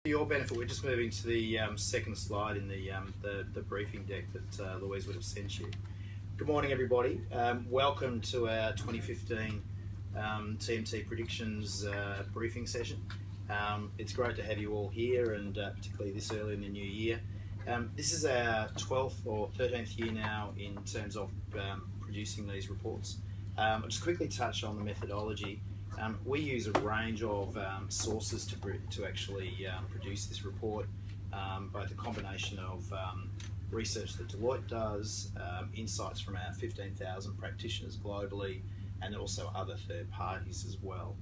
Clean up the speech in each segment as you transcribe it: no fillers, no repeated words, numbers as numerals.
For your benefit, we're just moving to the second slide in the briefing deck that Louise would have sent you. Good morning, everybody. Welcome to our 2015 TMT Predictions briefing session. It's great to have you all here, and particularly this early in the new year. This is our 12th or 13th year now in terms of producing these reports. I'll just quickly touch on the methodology. We use a range of sources to actually produce this report, both a combination of research that Deloitte does, insights from our 15,000 practitioners globally, and also other third parties as well.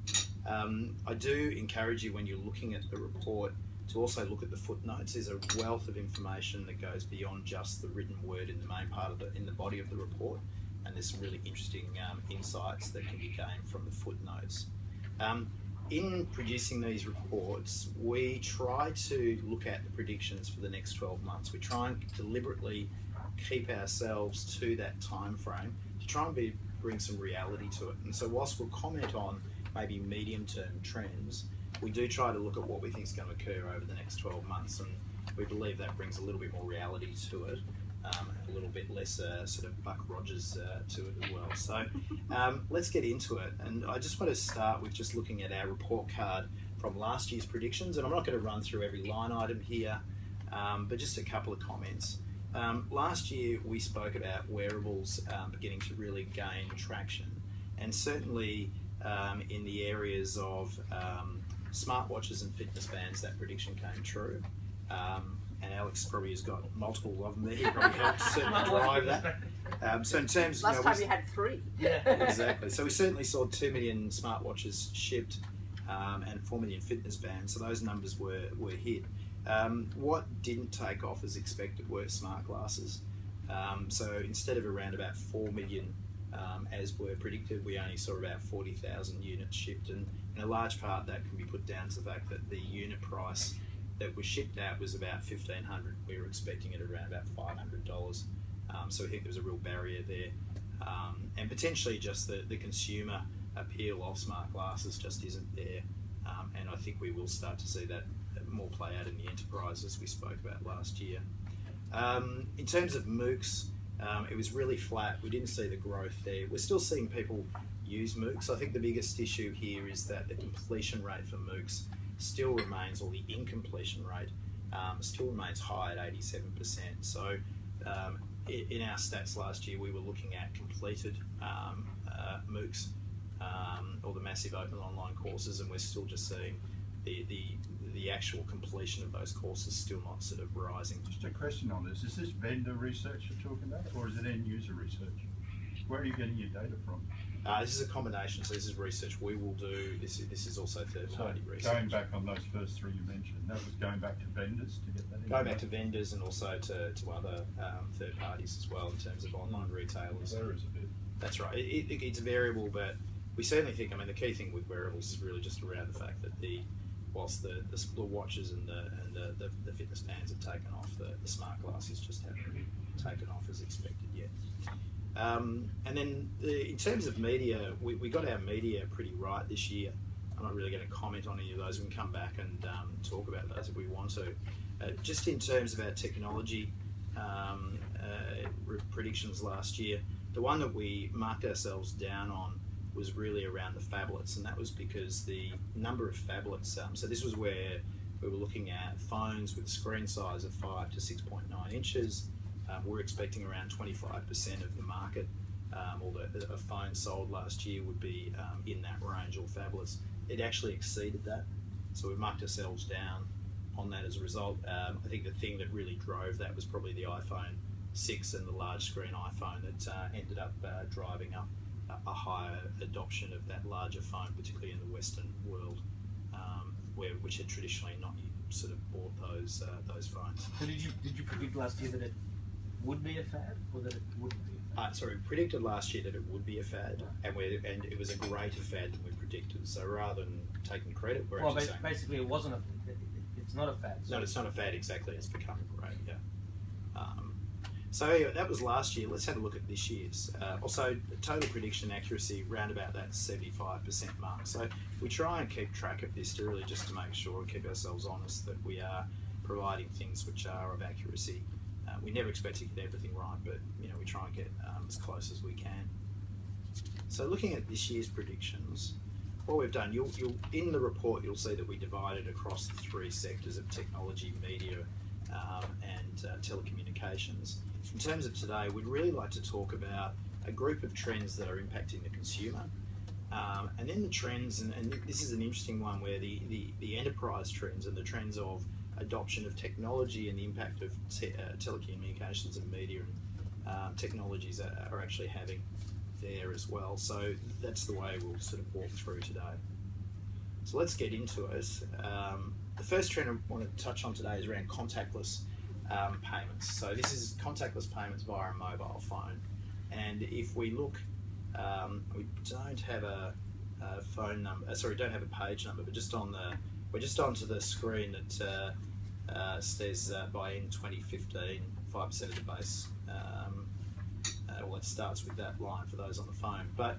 I do encourage you, when you're looking at the report, to also look at the footnotes. There's a wealth of information that goes beyond just the written word in the main part of in the body of the report, and there's some really interesting insights that can be gained from the footnotes. In producing these reports, we try to look at the predictions for the next 12 months. We try and deliberately keep ourselves to that time frame to try and bring some reality to it. And so whilst we'll comment on maybe medium-term trends, we do try to look at what we think is going to occur over the next 12 months, and we believe that brings a little bit more reality to it, a little bit less sort of Buck Rogers to it as well. So let's get into it, and I just want to start with just looking at our report card from last year's predictions, and I'm not going to run through every line item here, but just a couple of comments. Last year we spoke about wearables beginning to really gain traction, and certainly in the areas of smartwatches and fitness bands, that prediction came true. And Alex probably has got multiple of them there. He probably helped certainly drive that. So in terms, last time you had 3. Yeah, exactly. So we certainly saw 2 million smartwatches shipped and 4 million fitness bands. So those numbers were hit. What didn't take off as expected were smart glasses. So instead of around about 4 million as were predicted, we only saw about 40,000 units shipped, and in a large part that can be put down to the fact that the unit price that was shipped out was about $1,500. We were expecting it around about $500. So I think there was a real barrier there, and potentially just the consumer appeal of smart glasses just isn't there, and I think we will start to see that more play out in the enterprise as we spoke about last year. In terms of MOOCs, it was really flat. We didn't see the growth there. We're still seeing people use MOOCs. I think the biggest issue here is that the completion rate for MOOCs still remains, or the incompletion rate still remains high at 87%. So in our stats last year, we were looking at completed MOOCs, or the massive open online courses, and we're still just seeing the actual completion of those courses still not sort of rising. Just a question on this: is this vendor research you're talking about, or is it end user research? Where are you getting your data from? This is a combination, so this is research we will do. This is also third-party research. Going back on those first 3 you mentioned, that was going back to vendors to get that. Going back to vendors and also to other third parties as well in terms of online retailers. There is a bit. That's right. It's variable, but we certainly think. I mean, the key thing with wearables is really just around the fact that whilst the watches and the fitness bands have taken off, the smart glasses just haven't really taken off as expected yet. And then in terms of media, we got our media pretty right this year. I'm not really going to comment on any of those. We can come back and talk about those if we want to. Just in terms of our technology predictions last year, the one that we marked ourselves down on was really around the phablets, and that was because the number of phablets, so this was where we were looking at phones with a screen size of 5 to 6.9 inches. We're expecting around 25% of the market, or a phone sold last year would be in that range, or phablets. It actually exceeded that, so we marked ourselves down on that as a result. I think the thing that really drove that was probably the iPhone 6 and the large screen iPhone that ended up driving up a higher adoption of that larger phone, particularly in the Western world, which had traditionally not sort of bought those phones. So did you predict last year that it would be a fad, or that it wouldn't be a fad? Sorry, we predicted last year that it would be a fad, and it was a greater fad than we predicted. So rather than taking credit, we're actually saying basically it wasn't it's not a fad. No, it's not a fad exactly. It's become great. Yeah. So anyway, that was last year. Let's have a look at this year's. Also, total prediction accuracy around about that 75% mark. So we try and keep track of this to really just to make sure and keep ourselves honest that we are providing things which are of accuracy. We never expect to get everything right, but we try and get as close as we can. So looking at this year's predictions, what we've done, you'll in the report you'll see that we divided across the three sectors of technology, media, and telecommunications. In terms of today, we'd really like to talk about a group of trends that are impacting the consumer. And then the trends, and this is an interesting one where the enterprise trends and the trends of adoption of technology and the impact of telecommunications and media and technologies are actually having there as well. So that's the way we'll sort of walk through today. So let's get into it. The first trend I want to touch on today is around contactless payments. So this is contactless payments via a mobile phone. And if we look, we don't have a phone number. Don't have a page number, but we're just onto the screen that says by end 2015, 5% of the base. Well, it starts with that line for those on the phone. But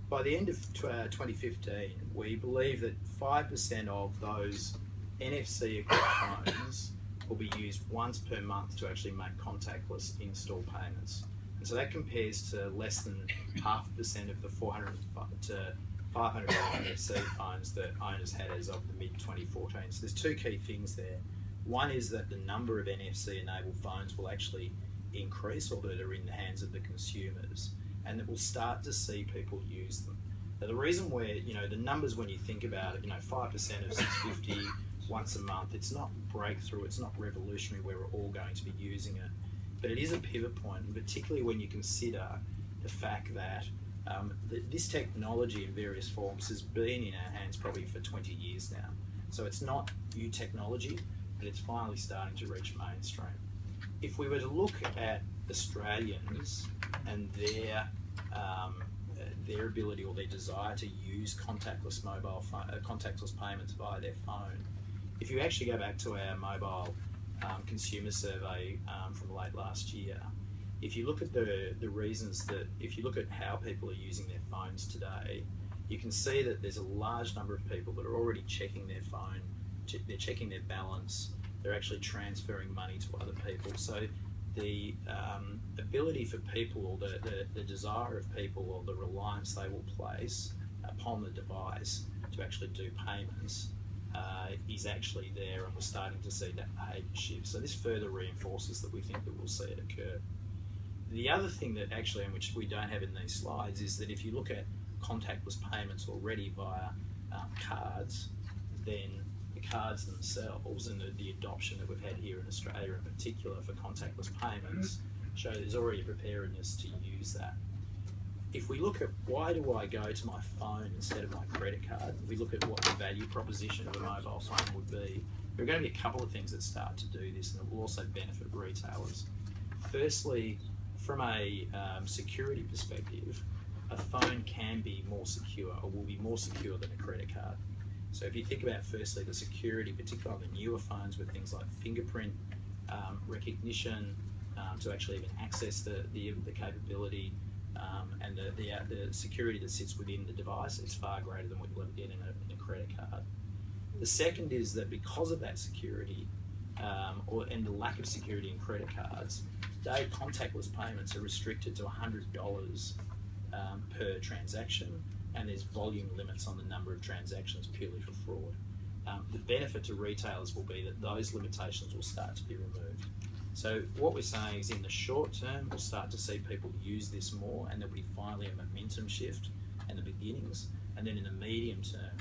by the end of 2015, we believe that 5% of those NFC equipped phones will be used once per month to actually make contactless in-store payments. And so that compares to less than 0.5% of the 400 to 500 NFC phones that owners had as of the mid-2014. So there's two key things there. One is that the number of NFC-enabled phones will actually increase, or that are in the hands of the consumers, and that we'll start to see people use them. Now, the reason where, the numbers when you think about it, 5% of 650 once a month, it's not breakthrough, it's not revolutionary where we're all going to be using it, but it is a pivot point, and particularly when you consider the fact that this technology in various forms has been in our hands probably for 20 years now. So it's not new technology, but it's finally starting to reach mainstream. If we were to look at Australians and their ability or their desire to use contactless contactless payments via their phone, if you actually go back to our mobile consumer survey from late last year, if you look at the reasons that, if you look at how people are using their phones today, you can see that there's a large number of people that are already checking their phone, they're checking their balance, they're actually transferring money to other people. So the ability for people, or the desire of people, or the reliance they will place upon the device to actually do payments is actually there, and we're starting to see that behaviour shift. So this further reinforces that we think that we'll see it occur. The other thing that actually, and which we don't have in these slides, is that if you look at contactless payments already via cards, then the cards themselves and the adoption that we've had here in Australia in particular for contactless payments show there's already a preparedness to use that. If we look at why do I go to my phone instead of my credit card, we look at what the value proposition of a mobile phone would be. There are going to be a couple of things that start to do this, and it will also benefit retailers. Firstly, from a security perspective, a phone can be more secure, or will be more secure than a credit card. So if you think about firstly the security, particularly on the newer phones with things like fingerprint recognition, to actually even access the capability, and the security that sits within the device, is far greater than what you'll ever get in a credit card. The second is that because of that security, and the lack of security in credit cards, today contactless payments are restricted to $100 per transaction, and there's volume limits on the number of transactions purely for fraud. The benefit to retailers will be that those limitations will start to be removed. So what we're saying is, in the short term, we'll start to see people use this more, and there'll be finally a momentum shift and the beginnings. And then in the medium term,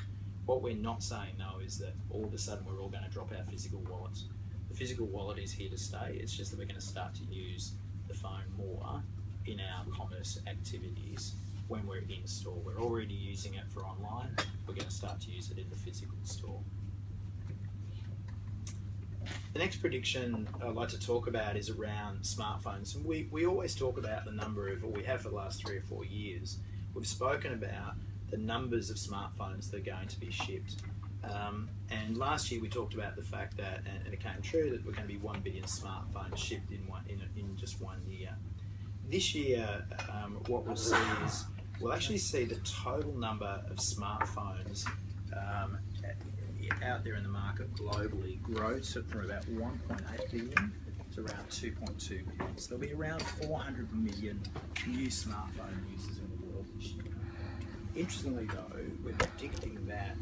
what we're not saying though is that all of a sudden we're all going to drop our physical wallets. The physical wallet is here to stay. It's just that we're going to start to use the phone more in our commerce activities when we're in store. We're already using it for online. We're going to start to use it in the physical store. The next prediction I'd like to talk about is around smartphones. And we always talk about the number of, or we have for the last 3 or 4 years, we've spoken about the numbers of smartphones that are going to be shipped. And last year we talked about the fact that, and it came true, that we're going to be 1 billion smartphones shipped in just 1 year. This year, what we'll see is we'll actually see the total number of smartphones out there in the market globally grow from about 1.8 billion to around 2.2 billion. So there'll be around 400 million new smartphone users in the world this year. Interestingly though, we're predicting that,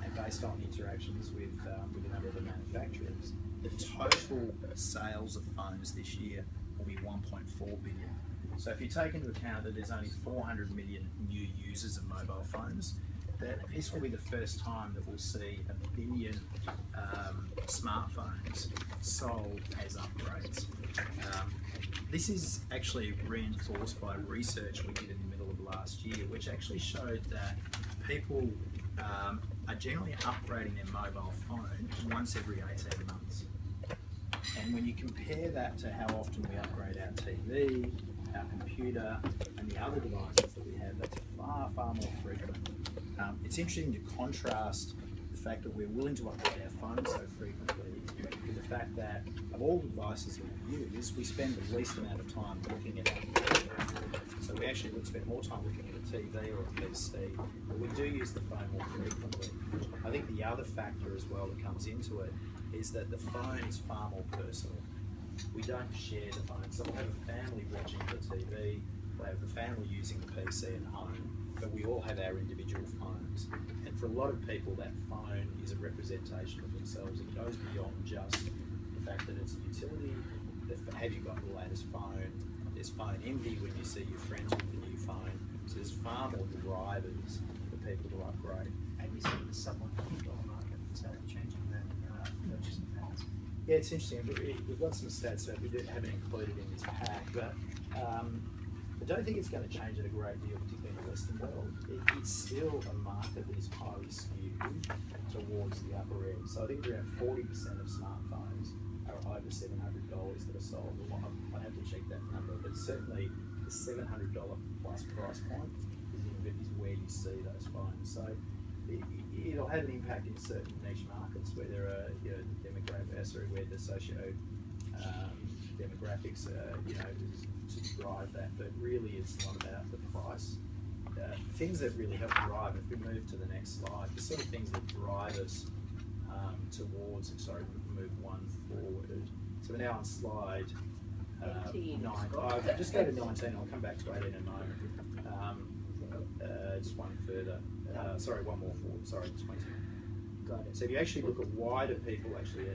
and based on interactions with a number of the manufacturers, the total sales of phones this year will be 1.4 billion. So if you take into account that there's only 400 million new users of mobile phones, this will be the first time that we'll see 1 billion smartphones sold as upgrades. This is actually reinforced by research we did in the middle of last year, which actually showed that people are generally upgrading their mobile phone once every 18 months. And when you compare that to how often we upgrade our TV, our computer, and the other devices that we have, that's far, far more frequent. It's interesting to contrast the fact that we're willing to upgrade our phones so frequently with the fact that of all the devices that we use, we spend the least amount of time looking at it. So we actually spend more time looking at a TV or a PC, but we do use the phone more frequently. I think the other factor as well that comes into it is that the phone is far more personal. We don't share the phone. So we'll have a family watching the TV, we'll have the family using the PC at home, but we all have our individual phones. And for a lot of people, that phone is a representation of themselves. It goes beyond just the fact that it's a utility. Have you got the latest phone? There's phone envy when you see your friends with the new phone. So there's far more drivers for people to upgrade. And you see the sub-$100 market changing the purchasing patterns. Yeah, it's interesting. We've got some stats that we haven't included in this pack, but I don't think it's going to change it a great deal, particularly in the Western world. It's still a market that is highly skewed towards the upper end. So I think around 40% of smartphones are over $700 that are sold. I have to check that number, but certainly the $700 plus price point is where you see those phones. So it'll have an impact in certain niche markets where there are, where the socio demographics, to drive that. But really, it's not about the price. Things that really help drive. If we move to the next slide, the sort of things that drive us towards. Sorry, move one forward. So we're now on slide 9. Just go to 19. I'll come back to 18 in a moment. Just one further. Sorry, one more forward. Sorry, 20. Got it. So if you actually look at why do people actually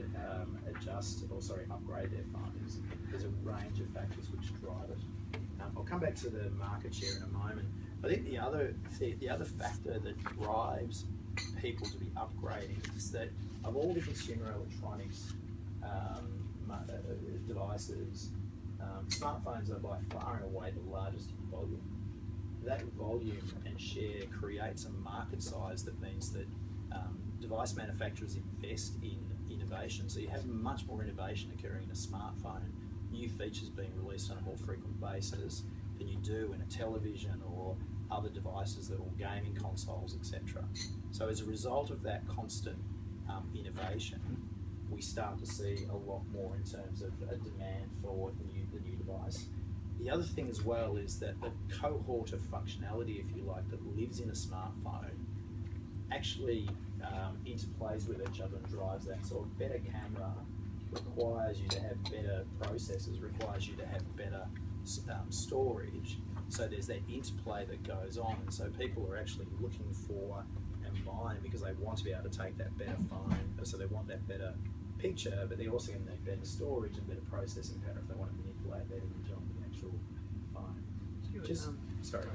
upgrade their phones, there's a range of factors which drive it. I'll come back to the market share in a moment. I think the other factor that drives people to be upgrading is that of all the consumer electronics devices, smartphones are by far and away the largest in volume. That volume and share creates a market size that means that device manufacturers invest in innovation. So you have much more innovation occurring in a smartphone, new features being released on a more frequent basis than you do in a television or other devices that are gaming consoles, etc. So as a result of that constant innovation, we start to see a lot more in terms of a demand for the new device. The other thing as well is that the cohort of functionality, if you like, that lives in a smartphone actually interplays with each other and drives that. So a better camera requires you to have better processors, requires you to have better storage. So there's that interplay that goes on, and so people are actually looking for and buying because they want to be able to take that better phone, so they want that better picture, but they're also going to need better storage and better processing power if they want to manipulate that image on the actual phone. Sorry.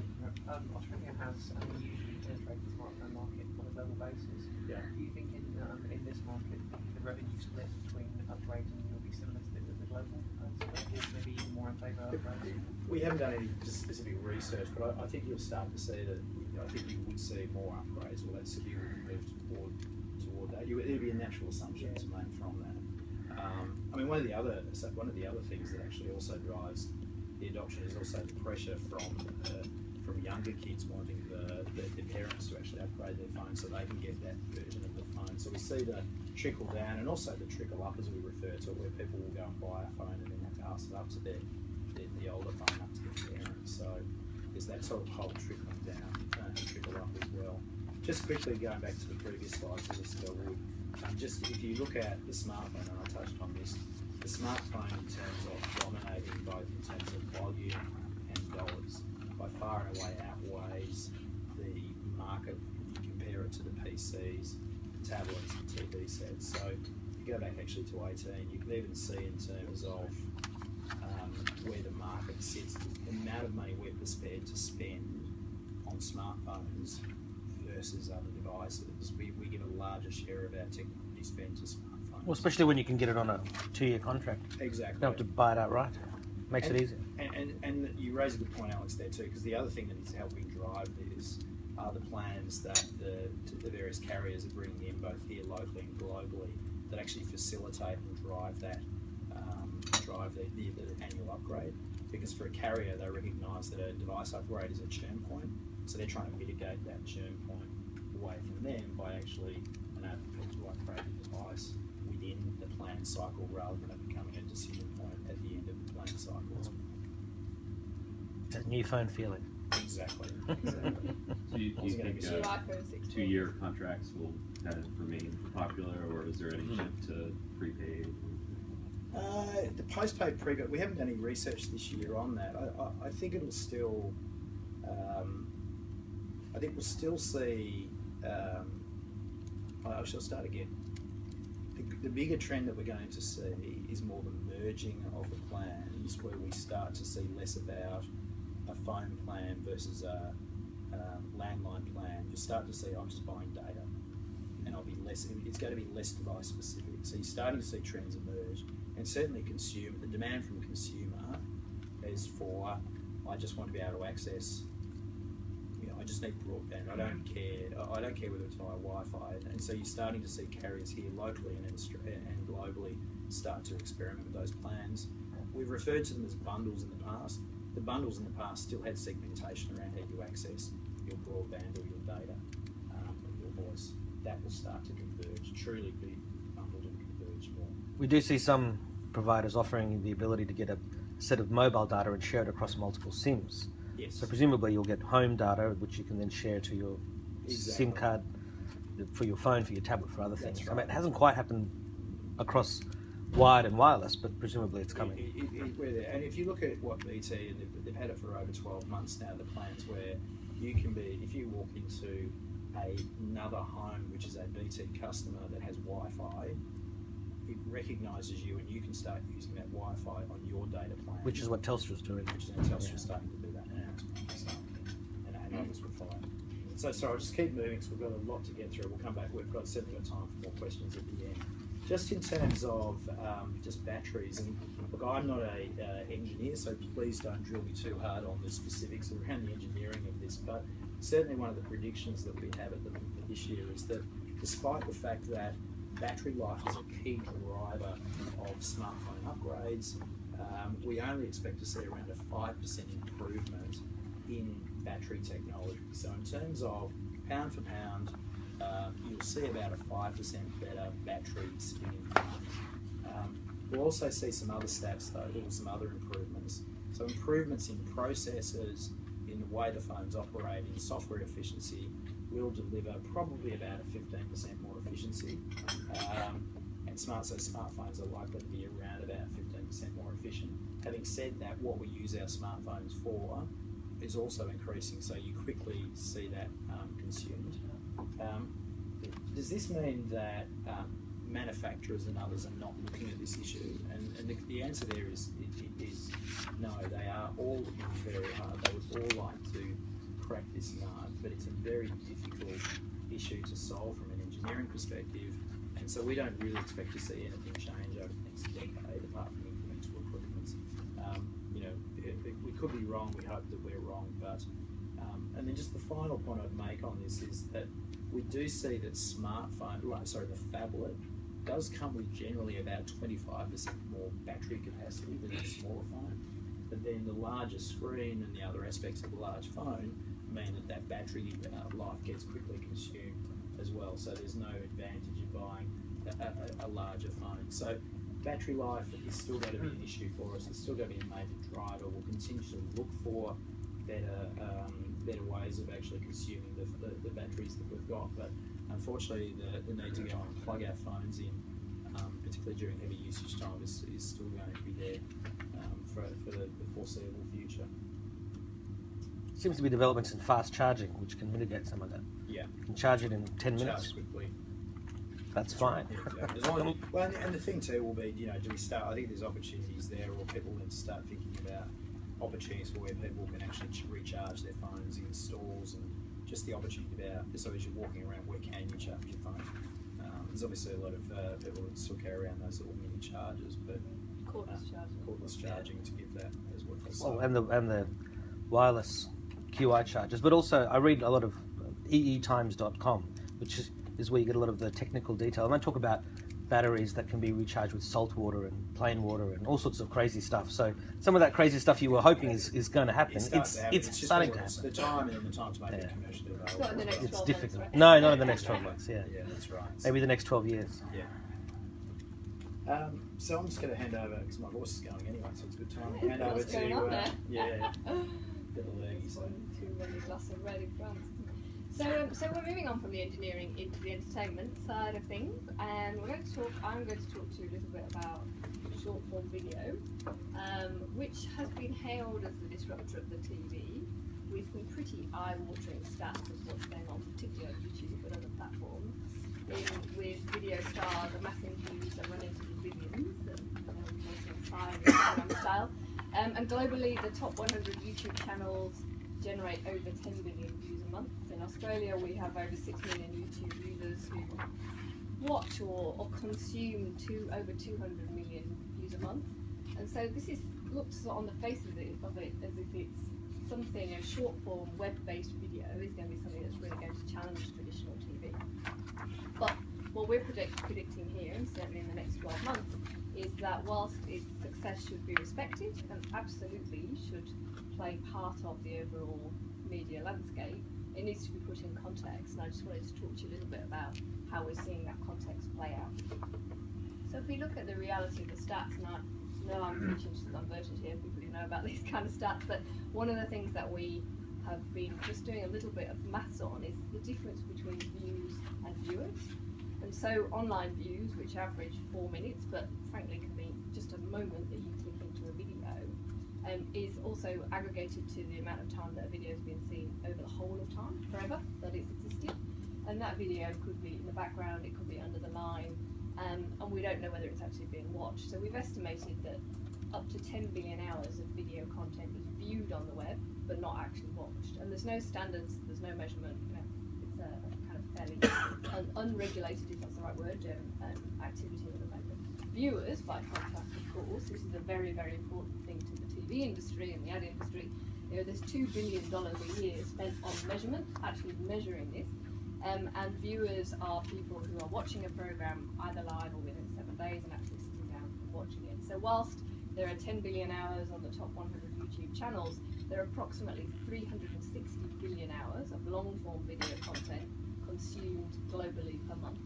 I was thinking how you usually penetrate the smartphone market on a global basis. Yeah. Do you think in this market the revenue split between upgrades and new will be similar to the global split, or maybe even more in favour of upgrades? We haven't done any specific research, but I think you'll start to see that. I think you would see more upgrades, or that city will move toward that. It'd be a natural assumption to make from that. I mean, one of the other things that actually also drives the adoption is also the pressure from from younger kids wanting their parents to actually upgrade their phone so they can get that version of the phone. So we see the trickle down and also the trickle up, as we refer to it, where people will go and buy a phone and then have to pass it up to the older phone up to their parents. So there's that sort of whole trickling down and trickle up as well. Just quickly going back to the previous slide for this, just if you look at the smartphone, and I touched on this, the smartphone in terms of dominating both in terms of volume and dollars, by far and away outweighs the market if you compare it to the PCs, the tablets, the TV sets. So if you go back actually to 18, you can even see in terms of where the market sits, the amount of money we're prepared to spend on smartphones versus other devices. We give a larger share of our technology spend to smartphones. Well, especially when you can get it on a 2-year contract. Exactly. You don't have to buy it outright. Makes it easier. And you raise a good point, Alex, there too, because the other thing that is helping drive this are the plans that the various carriers are bringing in, both here locally and globally, that actually facilitate and drive that, the annual upgrade. Because for a carrier, they recognise that a device upgrade is a churn point, so they're trying to mitigate that churn point away from them by actually enabling people to upgrade the device within the plan cycle rather than it becoming a decision point at the end of the plan cycle. That new phone feeling. Exactly. So you think July 1st, 2-year contracts will kind of remain popular, or is there any shift to prepaid? The postpaid prepaid, we haven't done any research this year on that. I think it'll still, I think we'll still see, I shall start again. The bigger trend that we're going to see is more the merging of the plans, where we start to see less about a phone plan versus a landline plan. You start to see, I'm just buying data, and I'll be less. It's going to be less device specific. So you're starting to see trends emerge, and certainly the demand from consumer is for, I just want to be able to access. I just need broadband. I don't care whether it's via Wi-Fi. And so you're starting to see carriers here locally and globally start to experiment with those plans. We've referred to them as bundles in the past. The bundles in the past still had segmentation around how you access your broadband or your data or your voice. That will start to converge, truly be bundled and converge more. We do see some providers offering the ability to get a set of mobile data and share it across multiple SIMs. Yes. So presumably you'll get home data, which you can then share to your SIM card for your phone, for your tablet, for other things. That's I mean, right. it hasn't quite happened across wired and wireless, but presumably it's coming. We're there. And if you look at what BT, and they've had it for over 12 months now, the plans where you can be, if you walk into another home which is a BT customer that has Wi-Fi, it recognises you and you can start using that Wi-Fi on your data plan. Which is what Telstra's doing. Which is Telstra's starting to do that now. And others will follow. So sorry, I'll just keep moving because we've got a lot to get through. We'll come back. We've certainly got time for more questions at the end. Just in terms of just batteries, and look, I'm not an engineer, so please don't drill me too hard on the specifics around the engineering of this, but certainly one of the predictions that we have at this year is that despite the fact that battery life is a key driver of smartphone upgrades, we only expect to see around a 5% improvement in battery technology. So in terms of pound for pound, you'll see about a 5% better battery spinning phone. We'll also see some other stats though, or some other improvements. So improvements in processors, in the way the phones operate, in software efficiency, will deliver probably about a 15% more efficiency. And smartphones are likely to be around about 15% more efficient. Having said that, what we use our smartphones for is also increasing, so you quickly see that consumed. Does this mean that manufacturers and others are not looking at this issue? And the answer there is no, they are all looking very hard. They would all like to crack this nut, but it's a very difficult issue to solve from an engineering perspective, and so we don't really expect to see anything change over the next decade apart from incremental improvements. We could be wrong, we hope that we're wrong, but and then just the final point I'd make on this is that we do see that the phablet does come with generally about 25% more battery capacity than a smaller phone. But then the larger screen and the other aspects of the large phone mean that battery life gets quickly consumed as well. So there's no advantage in buying a larger phone. So battery life is still going to be an issue for us. It's still going to be a major driver. We'll continue to look for better ways of actually consuming the batteries that we've got. But unfortunately, the need to go and plug our phones in, particularly during heavy usage time, is still going to be there for the foreseeable future. Seems to be developments in fast charging, which can mitigate some of that. Yeah. You can charge it in 10 minutes. Charge quickly. That's fine. Yeah, as long as, well, and the thing too will be, do we start? I think there's opportunities there, or people need to start thinking about opportunities for where people can actually recharge their phones in stores, and just the opportunity about, so as you're walking around, where can you charge your phone? There's obviously a lot of people that still carry around those little mini chargers, but cordless charging to give that as well. Well, and the wireless QI chargers, but also I read a lot of eetimes.com, which is where you get a lot of the technical detail, and they talk about batteries that can be recharged with salt water and plain water and all sorts of crazy stuff. So some of that crazy stuff you were hoping is going to happen. It's starting to happen. The time and the time to make it commercially available. It's not in the next 12 It's difficult. months, right? No, not in the next 12 months. Yeah, Yeah, that's right. maybe the next 12 years. Yeah. So I'm just going to hand over, because my voice is going anyway, so it's a good time. Yeah, Hand over what's going to on there? yeah, bit of lurgy, so. Too many glass of red in France. So we're moving on from the engineering into the entertainment side of things, and I'm going to talk to you a little bit about short form video, which has been hailed as the disruptor of the TV, with some pretty eye-watering stats of what's going on, particularly on YouTube and other platforms, with video stars amassing views that run into the billions, and style. And globally, the top 100 YouTube channels generate over 10 billion views a month. In Australia, we have over 6 million YouTube users who watch or consume over 200 million views a month. And so this looks on the face of it as if it's something, a short form web-based video is going to be something that's really going to challenge traditional TV. But what we're predicting here, and certainly in the next 12 months, is that whilst its success should be respected and absolutely should play part of the overall media landscape, it needs to be put in context, and I just wanted to talk to you a little bit about how we're seeing that context play out. So if we look at the reality of the stats, and I know I'm preaching to the converted here, people who know about these kind of stats, but one of the things that we have been just doing a little bit of maths on is the difference between views and viewers. And so online views, which average 4 minutes, but frankly can be just a moment that you click into a video, is also aggregated to the amount of time that a video has been seen over the whole of time, forever, that it's existed. And that video could be in the background, it could be under the line, and we don't know whether it's actually being watched. So we've estimated that up to 10 billion hours of video content is viewed on the web, but not actually watched. And there's no standards, there's no measurement, it's a kind of fairly unregulated, if that's the right word, activity at the moment. Viewers, by contrast, of course, this is a very, very important thing to the TV industry and the ad industry. There's $2 billion a year spent on measurement, actually measuring this. And viewers are people who are watching a program either live or within 7 days and actually sitting down and watching it. So whilst there are 10 billion hours on the top 100 YouTube channels, there are approximately 360 billion hours of long-form video content consumed globally per month.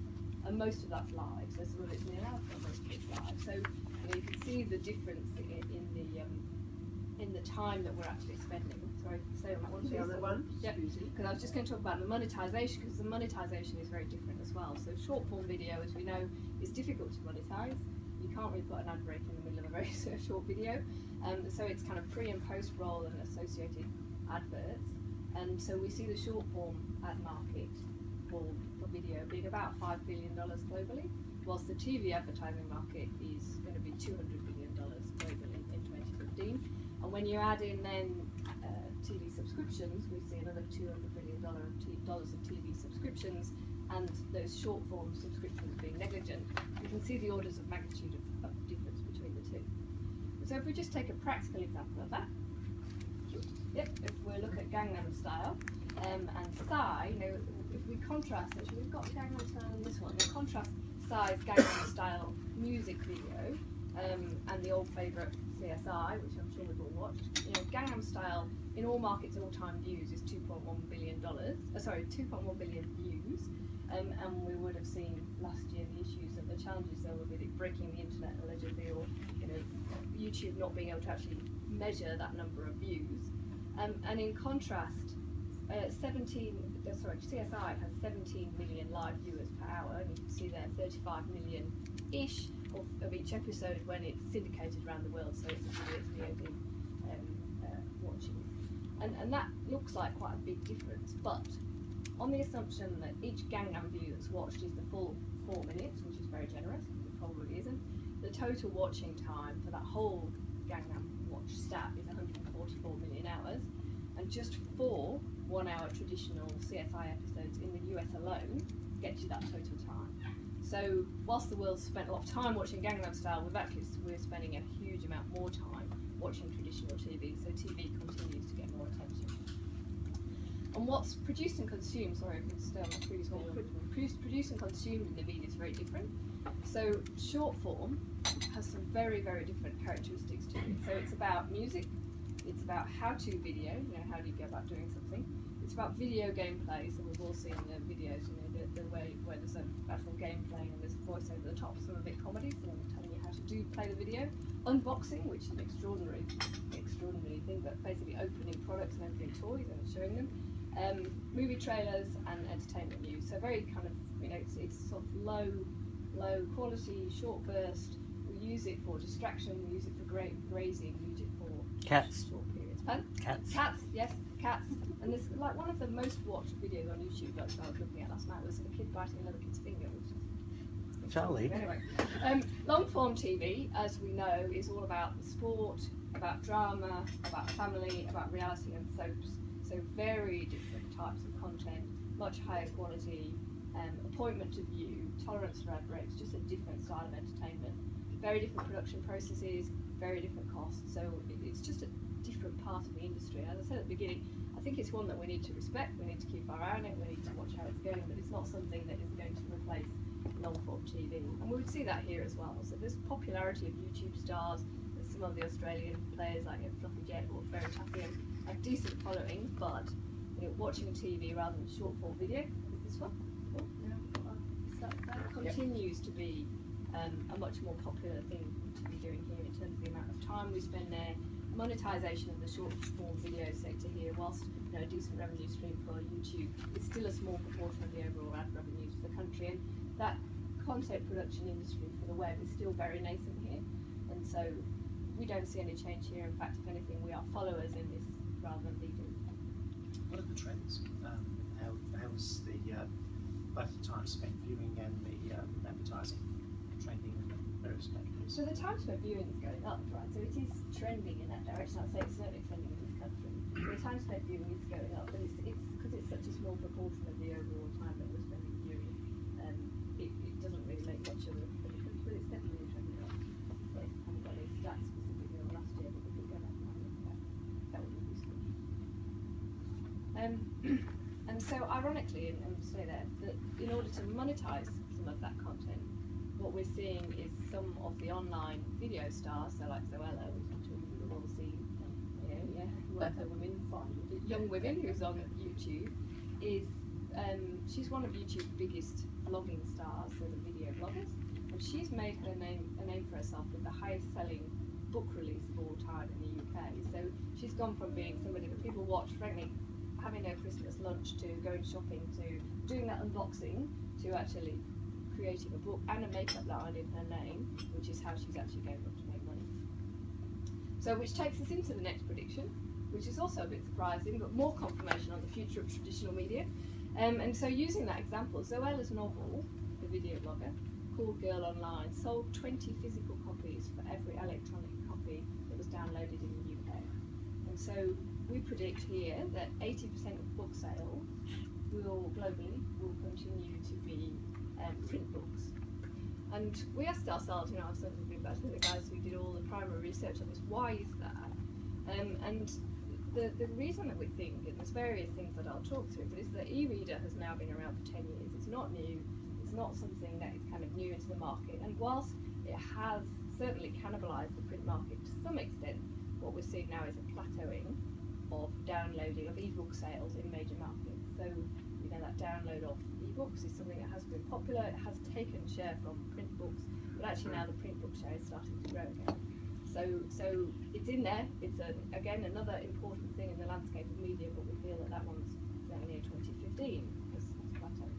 And most of that's live, so some of it's near out, but most of it's live. So you can see the difference in the time that we're actually spending. Sorry, stay on that one. The other one? Yep, because I was just going to talk about the monetization, because the monetization is very different as well. So short form video, as we know, is difficult to monetize. You can't really put an ad break in the middle of a very short video. So it's kind of pre and post roll and associated adverts. And so we see the short form ad market for video being about $5 billion globally, whilst the TV advertising market is going to be $200 billion globally in 2015. And when you add in then TV subscriptions, we see another $200 billion of TV subscriptions, and those short form subscriptions being negligent. You can see the orders of magnitude of difference between the two. So if we just take a practical example of that, if we look at Gangnam Style and Psy, if we contrast, actually we've got Gangnam Style in this one, we contrast Psy's Gangnam Style music video and the old favourite CSI, which I'm sure we've all watched. You know, Gangnam Style in all markets, all-time views is $2.1 billion. 2.1 billion views. And we would have seen last year the issues and the challenges there were with it breaking the internet allegedly, or you know, YouTube not being able to actually measure that number of views. And in contrast, CSI has 17 million live viewers per hour, and you can see there 35 million-ish of each episode when it's syndicated around the world, so it's VOD watching. And that looks like quite a big difference, but on the assumption that each Gangnam view that's watched is the full 4 minutes, which is very generous, because it probably isn't, the total watching time for that whole Gangnam watch stat is 144 million hours, and just 4 one-hour traditional CSI episodes in the US alone get you that total time. So whilst the world's spent a lot of time watching Gangnam Style, we're spending a huge amount more time watching traditional TV, so TV continues to get more attention. And what's produced and consumed, sorry, I can stay on that previous one, produced and consumed in the media is very different. So short form has some very, very different characteristics to it. So it's about music, it's about how-to video, you know, how do you go about doing something. It's about video gameplay, so we've all seen the videos, you know, the way where there's an actual gameplay and there's a voice over the top, some of it comedy, so I'm telling you how to play the video. Unboxing, which is an extraordinary thing, but basically opening products and opening toys and showing them. Movie trailers and entertainment news. So very kind of, you know, it's sort of low quality, short burst. We use it for distraction. We use it for grazing. We use it for Cats. short periods. Pardon? Cats. Cats, yes, cats. And this, like, one of the most watched videos on YouTube that I was looking at last night was a kid biting another kid's finger, which is Charlie. anyway. Long form TV, as we know, is all about sport, about drama, about family, about reality and soaps. So very different types of content, much higher quality, appointment to view, tolerance for ad breaks, just a different style of entertainment. Very different production processes, very different costs. So it's just a different part of the industry. As I said at the beginning, I think it's one that we need to respect, we need to keep our eye on it, we need to watch how it's going, but it's not something that is going to replace long-form TV. And we would see that here as well. So there's popularity of YouTube stars, there's some of the Australian players like Fluffy Jet or Veritasium have decent following, but you know, watching TV rather than short-form video, is this one? Cool. Yeah. That continues to be a much more popular thing to be doing here in terms of the amount of time we spend there. Monetization of the short-form video sector here, whilst you know, a decent revenue stream for YouTube, it's still a small proportion of the overall ad revenues for the country, and that content production industry for the web is still very nascent here, and so we don't see any change here. In fact, if anything, we are followers in this rather than leaders. What are the trends? How is the both the time spent viewing and the advertising trending in the various categories? So the time spent viewing is going up, right? So it is trending in that direction. I'd say it's certainly trending in this country. The time spent viewing is going up, but it's because it's such a small proportion of the overall time that we're spending viewing. It doesn't really make much of a difference, but it's definitely trending up. But I haven't got any stats specifically on last year, but we could go back and have a look at that. That would be useful. And so, ironically, and say that in order to monetize some of that content, what we're seeing is some of the online video stars, so like Zoella, which I'm sure you've all seen, one of the young women who's on YouTube, is she's one of YouTube's biggest vlogging stars, so the video bloggers, and she's made a name for herself with the highest selling book release of all time in the UK. So she's gone from being somebody that people watch, frankly, having their Christmas lunch, to going shopping, to doing that unboxing, to actually creating a book and a makeup line in her name, which is how she's actually going on to make money. So which takes us into the next prediction, which is also a bit surprising, but more confirmation on the future of traditional media. And so using that example, Zoella's novel, the video blogger, called Girl Online, sold 20 physical copies for every electronic copy that was downloaded in the UK. And so we predict here that 80% of book sales globally will continue to be print books. And we asked ourselves, I was talking about the guys who did all the primary research on this, why is that? And the reason that we think, and there's various things that I'll talk through, but is that e-reader has now been around for 10 years. It's not new, it's not something that is kind of new into the market. And whilst it has certainly cannibalised the print market to some extent. What we're seeing now is a plateauing of downloading of ebook sales in major markets. So, you know, that download of ebooks is something that has been popular. It has taken share from print books, but actually now the print book share is starting to grow again. So it's in there. It's again another important thing in the landscape of media, but we feel that one's certainly in 2015 has plateaued.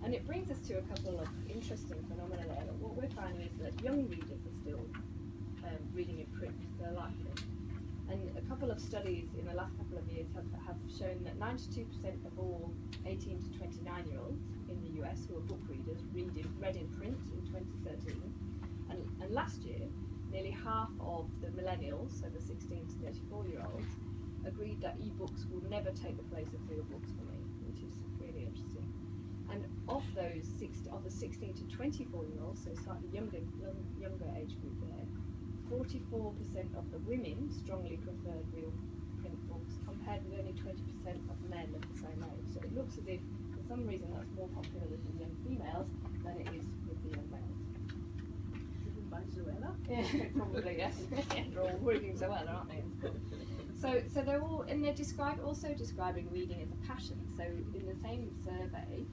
And it brings us to a couple of interesting phenomena there. That what we're finding is that young readers are still reading in print. They like print. And a couple of studies in the last couple of years have shown that 92% of all 18 to 29-year-olds in the US who are book readers read in print in 2013. And last year, nearly half of the millennials, so the 16 to 34-year-olds, agreed that ebooks will never take the place of real books for me, which is really interesting. And of those of the 16 to 24-year-olds, so slightly younger age group there, 44% of the women strongly preferred real print books, compared with only 20% of men of the same age. So it looks as if, for some reason, that's more popular with the young females than it is with the young males. By Zoella? Yeah, probably, yes. They're all working so well, aren't they? So they're all, and they're also describing reading as a passion. So in the same survey,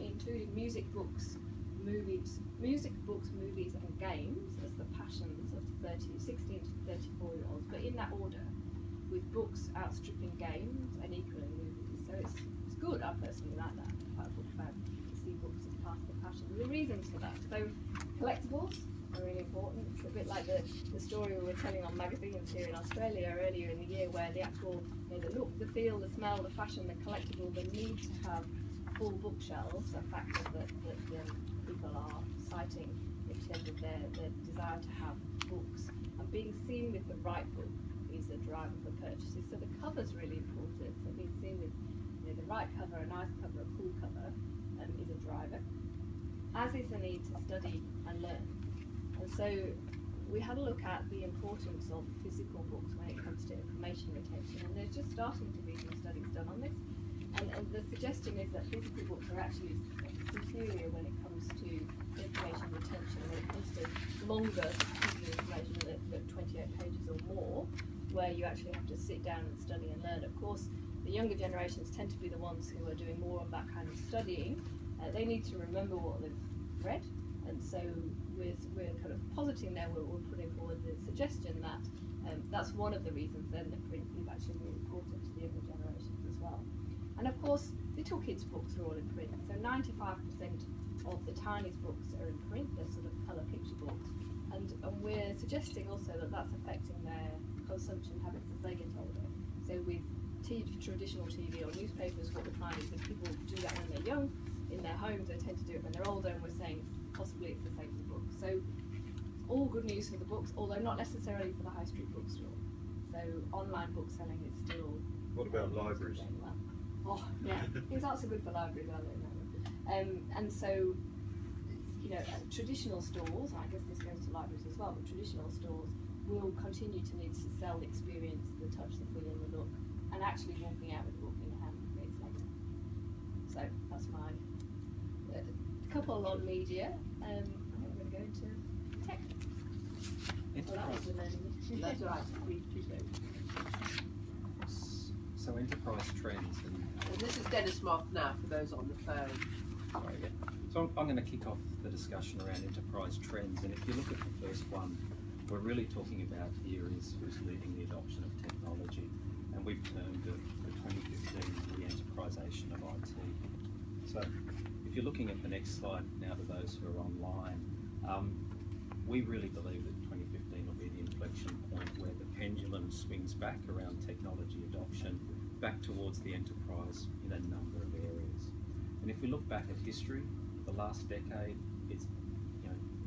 including music books, movies, and games as the passions of 16 to 34-year-olds, but in that order, with books outstripping games and equaling movies. So it's good. I personally like that. I book about to see books as part of the passion. There are reasons for that. So collectibles are really important. It's a bit like the story we were telling on magazines here in Australia earlier in the year, where the actual, you know, the look, the feel, the smell, the fashion, the collectible, the need to have full bookshelves are factors that people are citing in terms of their desire to have books. And being seen with the right book is a driver for purchases. So the cover's really important. So being seen with, you know, the right cover, a nice cover, a cool cover, is a driver. As is the need to study and learn. And so we had a look at the importance of physical books when it comes to information retention, and there's just starting to be some studies done on this. And the suggestion is that physical books are actually superior when it comes to information retention, when it comes to longer pieces of information that 28 pages or more, where you actually have to sit down and study and learn. Of course, the younger generations tend to be the ones who are doing more of that kind of studying. They need to remember what they've read, and so we're kind of positing there, we're putting forward the suggestion that that's one of the reasons then that print is actually really important to the younger generations as well. And of course, little kids' books are all in print. So 95% of the tiniest books are in print. They're sort of colour picture books. And we're suggesting also that that's affecting their consumption habits as they get older. So with traditional TV or newspapers, what we find is that people do that when they're young. In their homes, they tend to do it when they're older, and we're saying possibly it's the same for books. So all good news for the books, although not necessarily for the high street bookstore. So online book selling is still... What about libraries? Well. Oh, yeah, it's also good for libraries, I don't know. And so, you know, traditional stores, I guess this goes to libraries as well, but traditional stores will continue to need to sell the experience, the touch, the feel, the look, and actually walking out with a book in your hand minutes later. So that's my couple on media. I think we're going to go into tech. Well, that was the learning. That's all right. So enterprise trends and This is Dennis Moth now for those on the phone. sorry, yeah. So I'm going to kick off the discussion around enterprise trends, and if you look at the first one, we're really talking about here is who's leading the adoption of technology, and we've termed it for 2015 the enterprisation of IT. So if you're looking at the next slide now to those who are online, we really believe that 2015 will be the inflection point where the pendulum swings back around technology adoption back towards the enterprise in a number of areas. And if we look back at history, the last decade,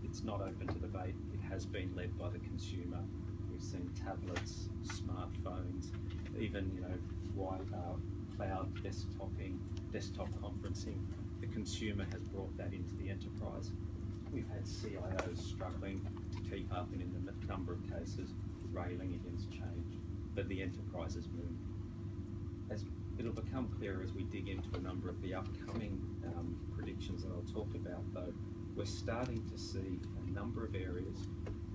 it's not open to debate. It has been led by the consumer. We've seen tablets, smartphones, even cloud desktoping, desktop conferencing. The consumer has brought that into the enterprise. We've had CIOs struggling to keep up, and in a number of cases, railing against change. But the enterprise has moved. As it'll become clearer as we dig into a number of the upcoming predictions that I'll talk about, though, we're starting to see a number of areas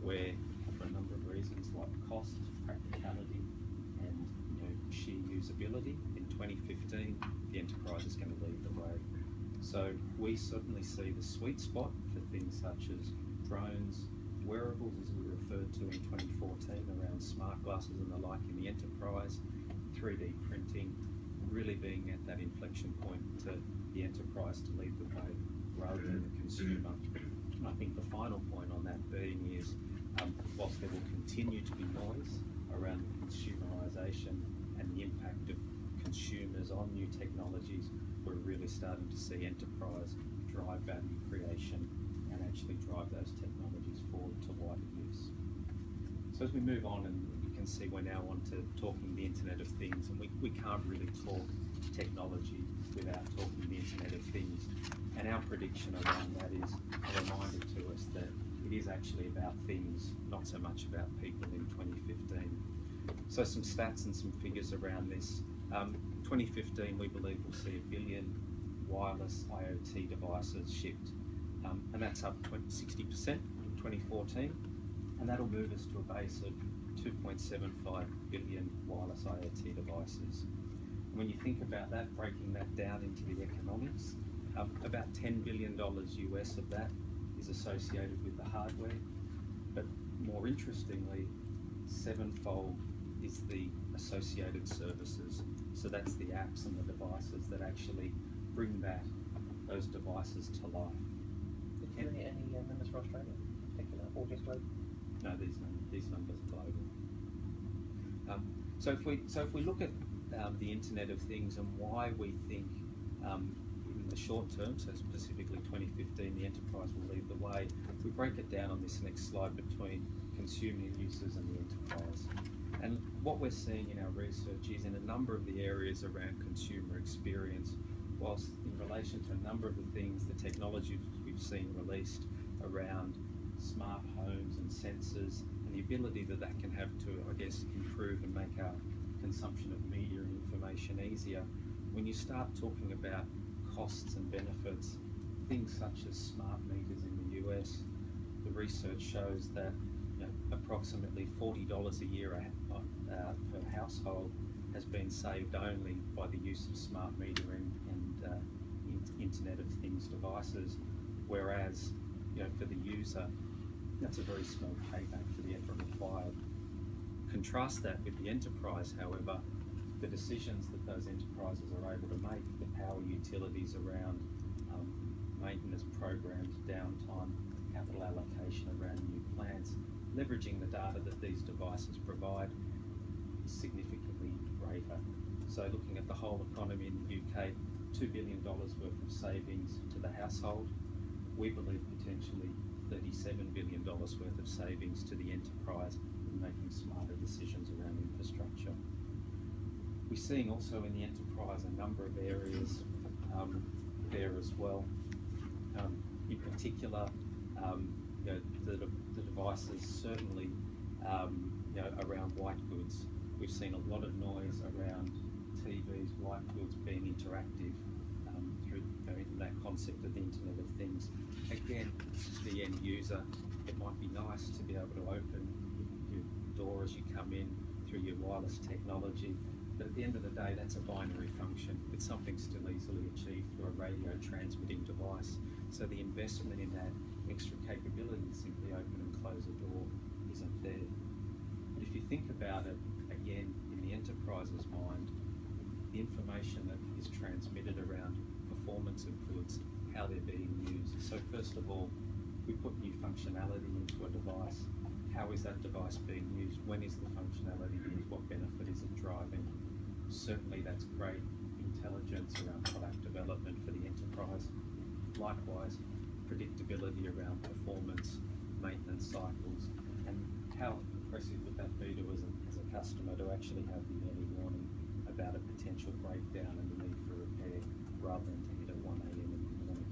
where for a number of reasons like cost, practicality, and sheer usability, in 2015 the enterprise is going to lead the way. So we certainly see the sweet spot for things such as drones, wearables as we referred to in 2014 around smart glasses and the like in the enterprise, 3D printing, really being at that inflection point to the enterprise to lead the way rather than the consumer. And I think the final point on that being is, whilst there will continue to be noise around consumerisation and the impact of consumers on new technologies, we're really starting to see enterprise drive value creation and actually drive those technologies forward to wider use. So as we move on, and you can see we're now on to talking the Internet of Things, and we can't really talk technology without talking the Internet of Things. And our prediction around that is a reminder to us that it is actually about things, not so much about people in 2015. So some stats and some figures around this. 2015 we believe we'll see 1 billion wireless IoT devices shipped, and that's up 60% from 2014, and that'll move us to a base of 2.75 billion wireless IoT devices. And when you think about that, breaking that down into the economics, about $10 billion US of that is associated with the hardware, but more interestingly, sevenfold is the associated services. So that's the apps and the devices that actually bring those devices to life. Did you get any numbers for Australia in particular, or just global? No, these numbers are global. So if we look at the Internet of Things and why we think in the short term, so specifically 2015, the enterprise will lead the way, we break it down on this next slide between consumer users and the enterprise. And what we're seeing in our research is in a number of the areas around consumer experience, whilst in relation to a number of the things, the technologies we've seen released around smart homes and sensors and the ability that that can have to, I guess, improve and make our consumption of media and information easier. When you start talking about costs and benefits, things such as smart meters in the US, the research shows that approximately $40 a year per household has been saved only by the use of smart metering and Internet of Things devices, whereas for the user, that's a very small payback for the effort required. Contrast that with the enterprise, however, the decisions that those enterprises are able to make, the power utilities around maintenance programs, downtime, capital allocation around new plants, leveraging the data that these devices provide is significantly greater. So looking at the whole economy in the UK, $2 billion worth of savings to the household. We believe potentially $37 billion worth of savings to the enterprise in making smarter decisions around infrastructure. We're seeing also in the enterprise a number of areas there as well. In particular, the devices certainly around white goods. We've seen a lot of noise around TVs, white goods being interactive through that concept of the Internet of Things. Again, the end user, it might be nice to be able to open your door as you come in through your wireless technology, but at the end of the day, that's a binary function. It's something still easily achieved through a radio transmitting device. So the investment in that extra capability to simply open and close a door isn't there. But if you think about it, again, in the enterprise's mind, the information that is transmitted around performance of goods, how they're being used. So first of all, we put new functionality into a device. How is that device being used? When is the functionality used? What benefit is it driving? Certainly that's great intelligence around product development for the enterprise. Likewise, predictability around performance, maintenance cycles, and how impressive would that be to as a customer to actually have the early warning about a potential breakdown and the need for repair rather than to hit at 1 AM in the morning.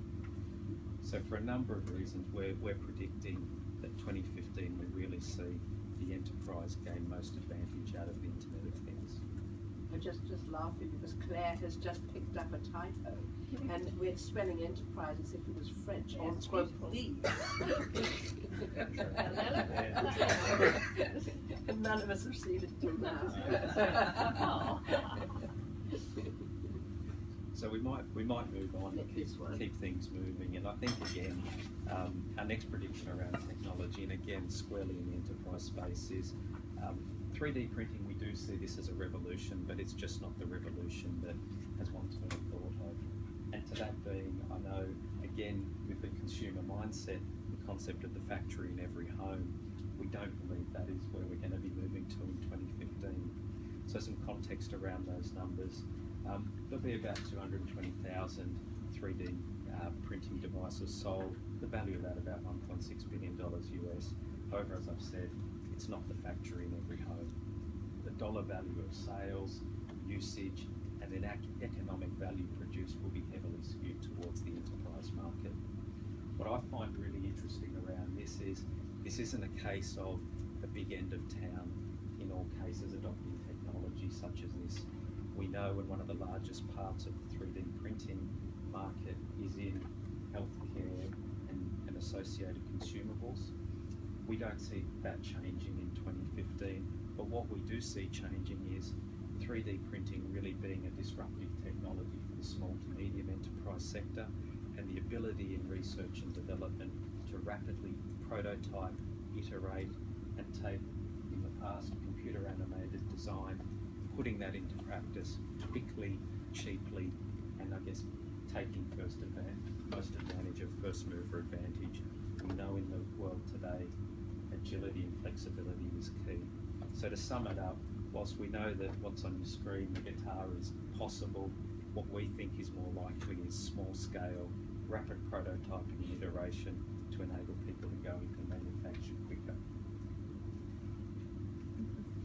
So for a number of reasons, we're predicting that 2015 we really see the enterprise gain most advantage out of the Internet of Things. I'm just laughing because Claire has just picked up a typo and we're spelling enterprise as if it was French. Yeah, it's Entreprise. And none of us have seen it till now. Oh. So we might move on and keep things moving, and I think again our next prediction around technology, and again squarely in the enterprise space, is 3D printing. We do see this as a revolution, but it's just not the revolution that has once been thought of. And to that being, I know again with the consumer mindset, the concept of the factory in every home, we don't believe that is where we're going to be moving to in 2015. So some context around those numbers. There'll be about 220,000 3D printing devices sold, the value of that about $1.6 billion US. However, as I've said, it's not the factory in every home. The dollar value of sales, usage, and then economic value produced will be heavily skewed towards the enterprise market. What I find really interesting around this is this isn't a case of the big end of town in all cases adopting technology such as this. We know when one of the largest parts of the 3D printing market is in healthcare and associated consumables. We don't see that changing in 2015, but what we do see changing is 3D printing really being a disruptive technology for the small to medium enterprise sector, and the ability in research and development to rapidly prototype, iterate, and take, in the past, computer animated design, putting that into practice quickly, cheaply, and I guess taking most advantage of first mover advantage. We know in the world today, agility and flexibility is key. So to sum it up, whilst we know that what's on your screen, the guitar, is possible, what we think is more likely is small scale, rapid prototyping and iteration to enable people to go into manufacture quicker.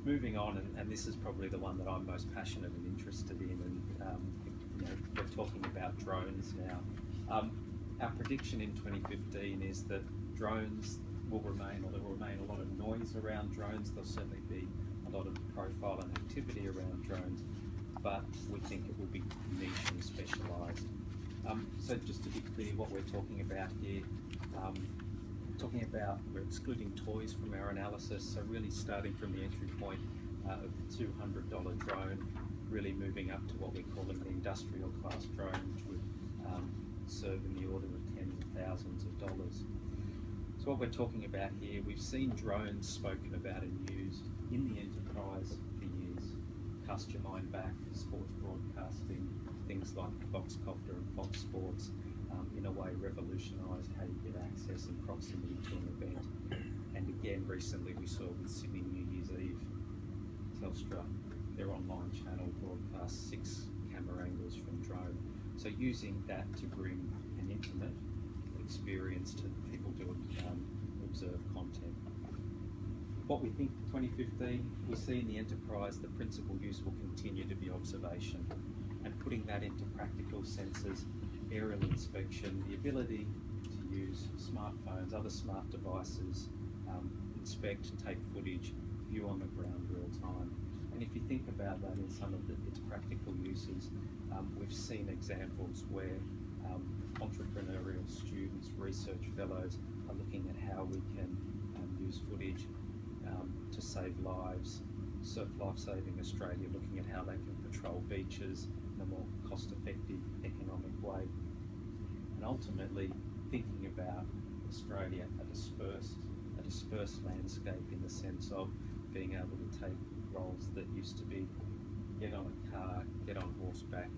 Moving on, and this is probably the one that I'm most passionate and interested in, and we're talking about drones now. Our prediction in 2015 is that drones will remain, or there will remain a lot of noise around drones. There'll certainly be a lot of profile and activity around drones, but we think it will be niche and specialised. So just to be clear what we're talking about here, we're excluding toys from our analysis, so really starting from the entry point of the $200 drone, really moving up to what we're calling the industrial class drone, which would serve in the order of tens of thousands of dollars. So what we're talking about here, we've seen drones spoken about and used in the enterprise for years. Cast your mind back, sports broadcasting, things like Foxcopter and Fox Sports, in a way revolutionised how you get access and proximity to an event. And again, recently we saw with Sydney New Year's Eve, Telstra, their online channel broadcast 6 camera angles from drone. So using that to bring an intimate experience to people to observe content. What we think for 2015, we see in the enterprise the principal use will continue to be observation, and putting that into practical senses, aerial inspection, the ability to use smartphones, other smart devices, inspect, take footage, view on the ground real time. And if you think about that in some of its practical uses, we've seen examples where entrepreneurial students, research fellows are looking at how we can use footage to save lives. Surf Lifesaving Australia looking at how they can patrol beaches in a more cost-effective, economic way. And ultimately thinking about Australia, a dispersed landscape in the sense of being able to take roles that used to be get on a car, get on horseback,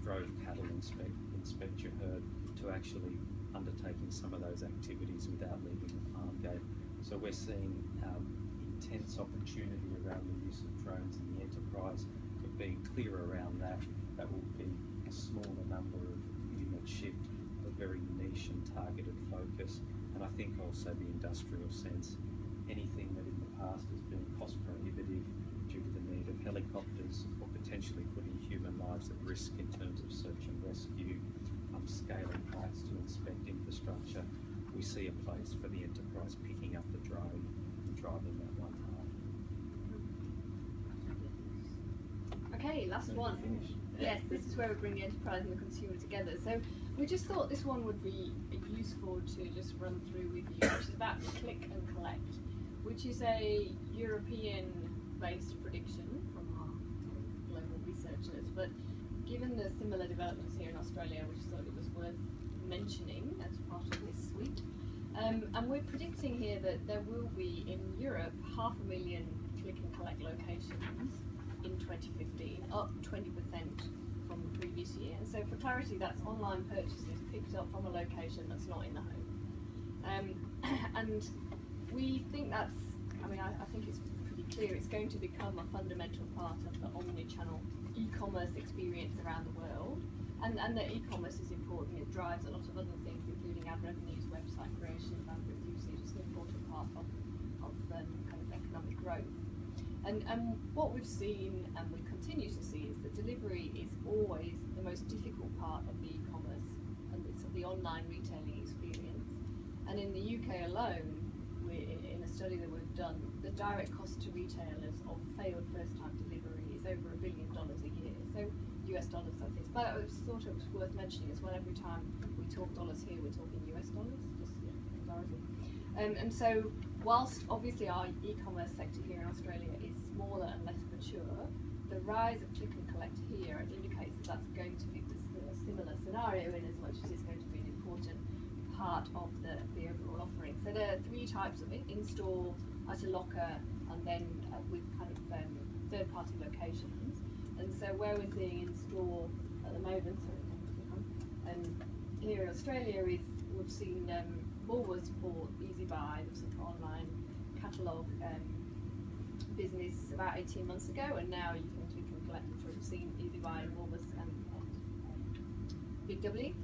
drove cattle, inspect your herd, to actually undertaking some of those activities without leaving the farm gate. So we're seeing intense opportunity around the use of drones in the enterprise, but being clear around that will be a smaller number of unit shift, a very niche and targeted focus, and I think also the industrial sense. Anything that in the past has been cost prohibitive due to the need of helicopters or potentially putting human lives at risk in terms of search and rescue, scaling heights to inspect infrastructure, we see a place for the enterprise picking up the drone and driving that one home. Okay, last one. Finished. Yes, this is where we bring the enterprise and the consumer together. So we just thought this one would be useful to just run through with you, which is about click and collect, which is a European-based prediction from our global researchers. But given the similar developments here in Australia, we just thought it was worth mentioning as part of this suite. And we're predicting here that there will be in Europe 500,000 click and collect locations in 2015, up 20% from the previous year. And so for clarity, that's online purchases picked up from a location that's not in the home. And we think that's, I think it's pretty clear, it's going to become a fundamental part of the omni-channel e-commerce experience around the world. And that e-commerce is important, it drives a lot of other things, including ad revenues, website creation, bandwidth usage. It's an important part of kind of economic growth. And what we've seen, and we continue to see, is that delivery is always the most difficult part of the e-commerce and it's of the online retailing experience. And in the UK alone, in a study that we've done, the direct cost to retailers of failed first-time delivery is over $1 billion a year. So US dollars, that's it. But I thought it was worth mentioning as well. Every time we talk dollars here, we're talking US dollars, just clarity. And so, whilst obviously our e-commerce sector here in Australia is smaller and less mature, the rise of click and collect here indicates that that's going to be a similar scenario in as much as it's going to be an important part of the overall offering. So there are three types of it: in-store, at a locker, and then with kind of third-party locations. And so where we're seeing in-store at the moment, and here in Australia is we've seen Woolworths bought EasyBuy, which is an online catalogue business about 18 months ago, and now you can click and collect. So we've seen EasyBuy and Woolworths and Big W.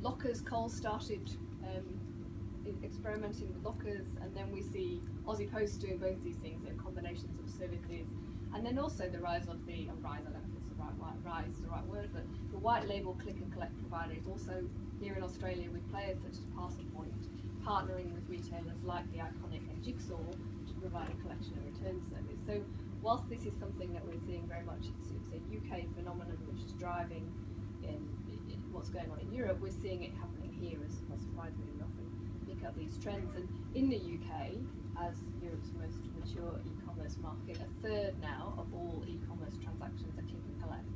Lockers, Coles started experimenting with lockers, and then we see Aussie Post doing both these things, so combinations of services, and then also the rise of the rise. I don't know if it's the rise is the right word, but the white label click and collect providers also here in Australia with players such as Parcel Point partnering with retailers like the Iconic and Jigsaw to provide a collection and return service. So whilst this is something that we're seeing very much, it's a UK phenomenon which is driving in what's going on in Europe, we're seeing it happening here as surprisingly enough and pick up these trends. And in the UK, as Europe's most mature e-commerce market, a third now of all e-commerce transactions are click and collect.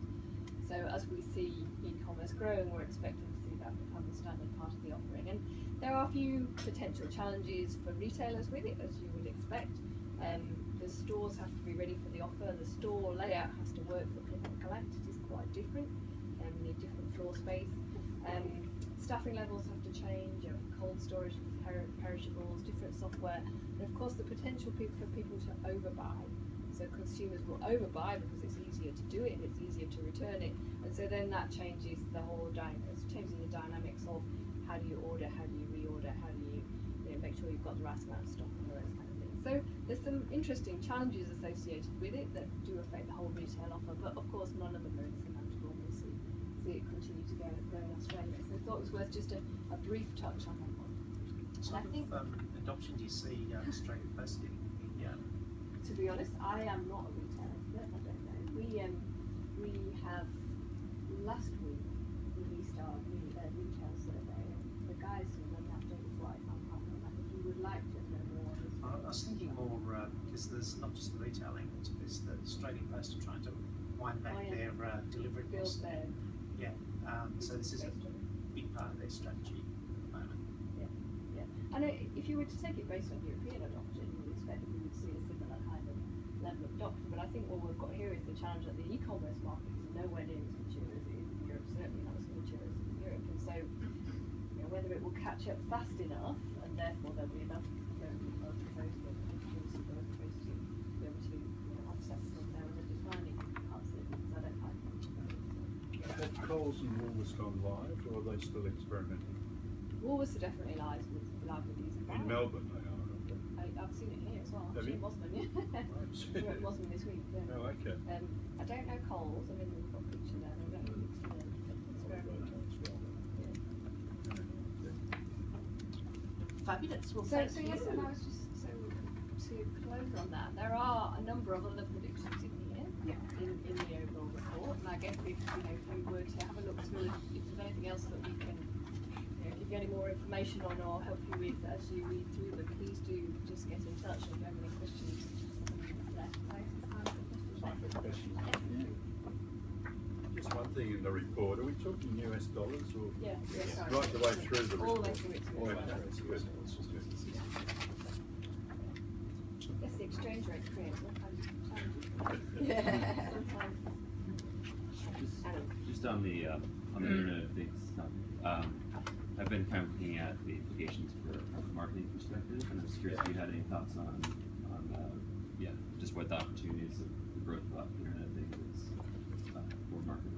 So as we see e-commerce growing, we're expecting to see that become the standard part of the offering. And there are a few potential challenges for retailers with it, as you would expect. The stores have to be ready for the offer. The store layout has to work for click and collect. It is quite different. We need different floor space. Staffing levels have to change. You have cold storage for perishables, different software, and of course the potential for people to overbuy. So consumers will overbuy because it's easier to do it, it's easier to return it, and so then that changes the whole changing the dynamics of how do you order, how do you reorder, how do you make sure you've got the right amount of stock and all those kind of things. So there's some interesting challenges associated with it that do affect the whole retail offer, but of course none of them are insurmountable. We'll see it continue to grow in Australia. So I thought it was worth just a brief touch on that one. So I think adoption do you see Australia Post getting? To be honest, I am not a retail expert. I don't know. We have last week released our retail survey. The guys who run that don't quite unhappy. If you would like to know more, I was thinking more because there's not just the retail element, there's the Australia Post are trying to wind back their delivery costs. So this is a big part of their strategy at the moment. Yeah. And if you were to take it based on European adoption, you would expect that we would see a similar kind of level of adoption. But I think what we've got here is the challenge that the e-commerce market is nowhere near as mature as it is in Europe, certainly not as mature as in Europe. And so, whether it will catch up fast enough, and therefore there'll be enough of those to be able to offset some of their other declining parts of it, because I don't like them. Have Coles and Woolworths gone live, or are they still experimenting? Woolworths are definitely live with these. In Melbourne, they are, aren't they? I've seen it here as well. Have Actually, you? in Mosman, yeah. We're at Mosman this week. Yeah. Oh, okay. I don't know Coles. I mean, we've got a picture there. I don't know if it's experimental. Fabulous. Well, So thank yes, you. and I was just to close on that. There are a number of other predictions in here. in the overall report. And I guess if we were to have a look through, if there's anything else that we can give you any more information on or help you with as you read through, but please do just get in touch if you have any questions. Just one thing in the report, are we talking US dollars or? Yeah, sorry. Right the way through the All report? the way through it. All the way through it. Yes, the exchange rate creates all kinds of challenges. Sometimes. Just on the Internet of Things stuff, I've been kind of looking at the implications from a marketing perspective, and I was curious if you had any thoughts on just what the opportunities of the growth of Internet of Things is for marketers.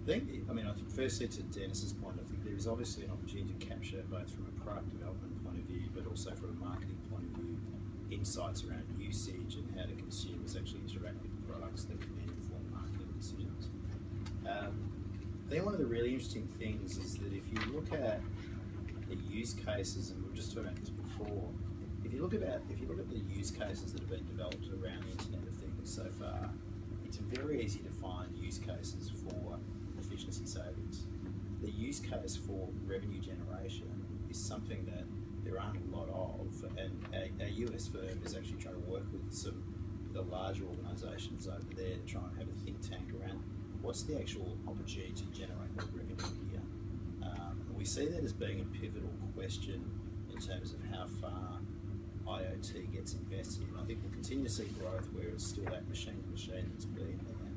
I think firstly to Dennis's point, I think there is obviously an opportunity to capture both from a product development point of view, but also from a marketing point of view, insights around usage and how do consumers actually interact with products that can then inform marketing decisions. I think one of the really interesting things is that if you look at the use cases, and we were just talking about this before, if you look at the use cases that have been developed around the Internet of Things so far, it's very easy to find use cases for efficiency savings. The use case for revenue generation is something that there aren't a lot of, and a US firm is actually trying to work with some of the larger organisations over there to try and have a think tank around what's the actual opportunity to generate more revenue here. We see that as being a pivotal question in terms of how far IoT gets invested in. I think we'll continue to see growth where it's still that machine-to-machine that's been there.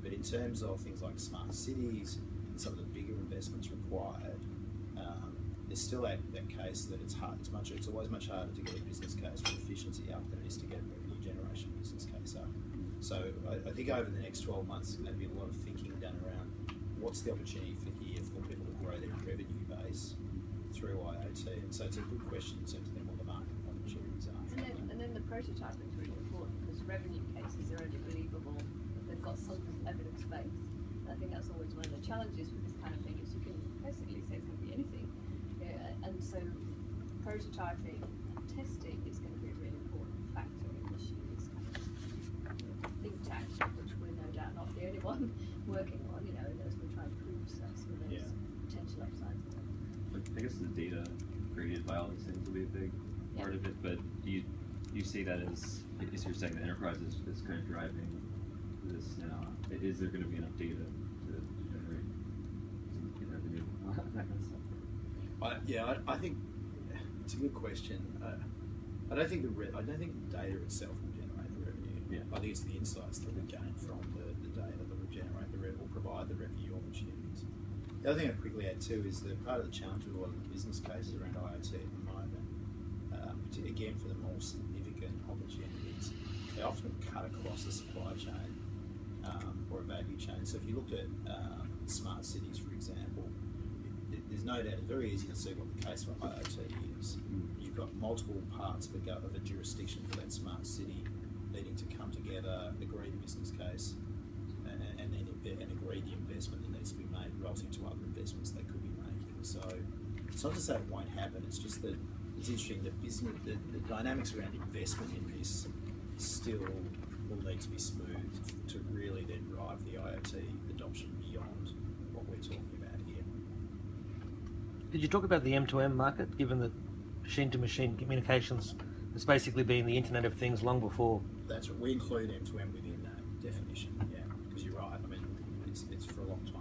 But in terms of things like smart cities and some of the bigger investments required, there's still that case that it's hard. It's always much harder to get a business case for efficiency up than it is to get a revenue generation business case up. So I think over the next 12 months, there's going to be a lot of thinking done around what's the opportunity for people to grow their revenue base through IoT. And so it's a good question in terms of then what the market opportunities are. And then the prototyping is really important because revenue cases are only believable if they've got some evidence base. And I think that's always one of the challenges with this kind of thing is you can basically say it's going to be anything. And so prototyping and testing is going to be a really important factor in this year's kind of think tank, which we're no doubt not the only one working on, as we try and prove some of those potential upsides. I guess the data created by all these things will be a big part of it, but do you see that as you're saying the enterprise is kind of driving this now? Is there going to be enough data to generate some revenue, that kind of stuff? I think it's a good question. I don't think data itself will generate the revenue. Yeah. I think it's the insights that we gain from the data that will generate will provide the revenue opportunities. The other thing I'd quickly add too is that part of the challenge with a lot of the business cases around IoT at the moment, again for the more significant opportunities, they often cut across a supply chain or a value chain. So if you looked at smart cities, for example, there's no doubt it's very easy to see what the case for IoT is. You've got multiple parts of a jurisdiction for that smart city needing to come together, agree the business case, and then agree the investment that needs to be made relative to other investments they could be making. So it's not to say it won't happen, it's just that it's interesting that the dynamics around investment in this still will need to be smooth to really then drive the IoT adoption beyond what we're talking about here. Did you talk about the M2M market, given that machine-to-machine communications has basically been the Internet of Things long before? That's right. We include M2M within that definition, because you're right. I mean, it's for a long time.